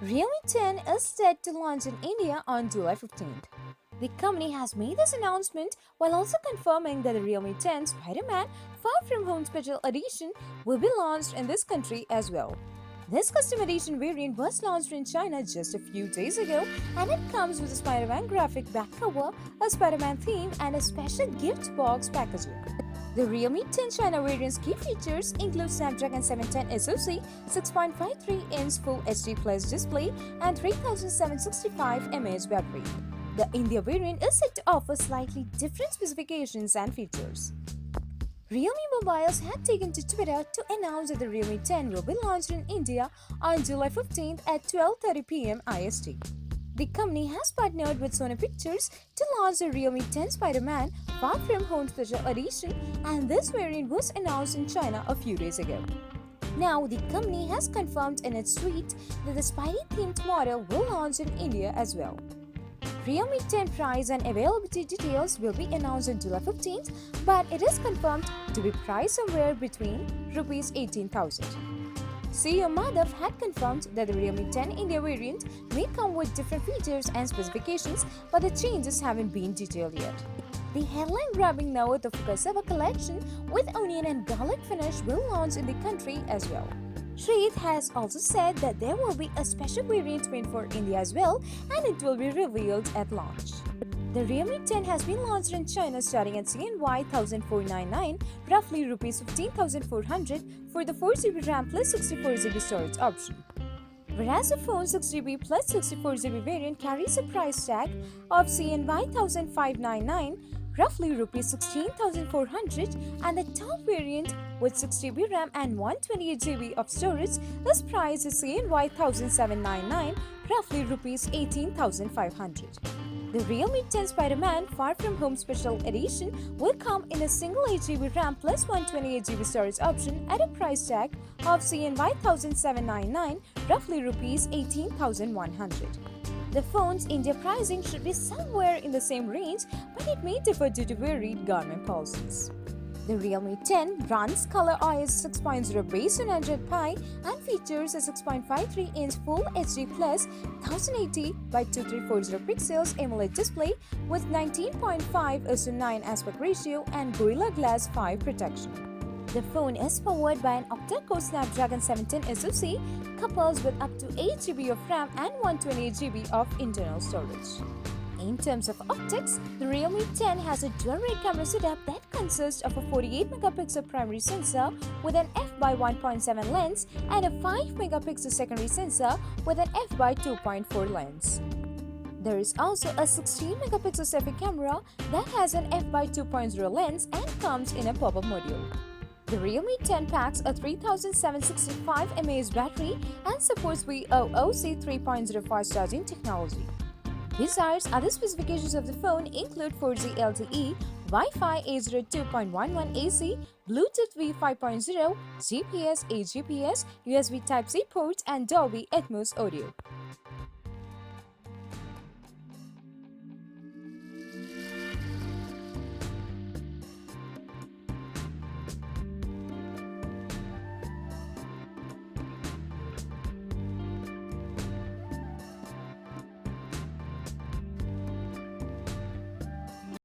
REALME 10 is set to launch in India on July 15th. The company has made this announcement while also confirming that the REALME 10 Spider-Man Far From Home Special Edition will be launched in this country as well. This custom edition variant was launched in China just a few days ago, and it comes with a Spider-Man graphic back cover, a Spider-Man theme, and a special gift box packaging. The REALME 10 China variant's key features include Snapdragon 710 SoC, 6.53-inch Full HD Plus display, and 3765 mAh battery. The India variant is set to offer slightly different specifications and features. Realme Mobiles had taken to Twitter to announce that the Realme 10 will be launched in India on July 15th at 12:30 p.m. IST. The company has partnered with Sony Pictures to launch the Realme 10 Spider-Man Far From Home Special Edition, and this variant was announced in China a few days ago. Now, the company has confirmed in its tweet that the Spidey-themed model will launch in India as well. Realme 10 price and availability details will be announced on July 15th, but it is confirmed to be priced somewhere between Rs 18,000. CEO Madhav had confirmed that the Realme 10 India variant may come with different features and specifications, but the changes haven't been detailed yet. The headline-grabbing Navato Fukasawa collection with onion and garlic finish will launch in the country as well. Shrith has also said that there will be a special variant made for India as well, and it will be revealed at launch. The Realme 10 has been launched in China starting at CNY 1,499, roughly Rs 15,400 for the 4GB RAM plus 64GB storage option. Whereas the phone 6GB plus 64GB variant carries a price tag of CNY 1,599, roughly Rs 16,400, and the top variant with 6GB RAM and 128GB of storage is priced at CNY 1,799, roughly Rs 18,500. The Realme 10 Spider-Man Far From Home Special Edition will come in a single 8GB RAM plus 128GB storage option at a price tag of CNY 1,799, roughly Rs 18,100. The phone's India pricing should be somewhere in the same range, but it may differ due to varied government policies. The Realme 10 runs ColorOS 6.0 based on Android Pie and features a 6.53-inch Full HD Plus 1080 by 2340 pixels AMOLED display with 19.5:9 aspect ratio and Gorilla Glass 5 protection. The phone is powered by an octa-core Snapdragon 710 SoC coupled with up to 8GB of RAM and 128GB of internal storage. In terms of optics, the Realme 10 has a dual-ray camera setup that consists of a 48-megapixel primary sensor with an f/1.7 lens and a 5-megapixel secondary sensor with an f/2.4 lens. There is also a 16-megapixel selfie camera that has an f/2.0 lens and comes in a pop-up module. The Realme 10 packs a 3765 mAh battery and supports VOOC 3.0 fast charging technology. Besides, other specifications of the phone include 4G LTE, Wi-Fi 802.11 AC, Bluetooth V5.0, GPS, AGPS, USB Type-C ports, and Dolby Atmos audio.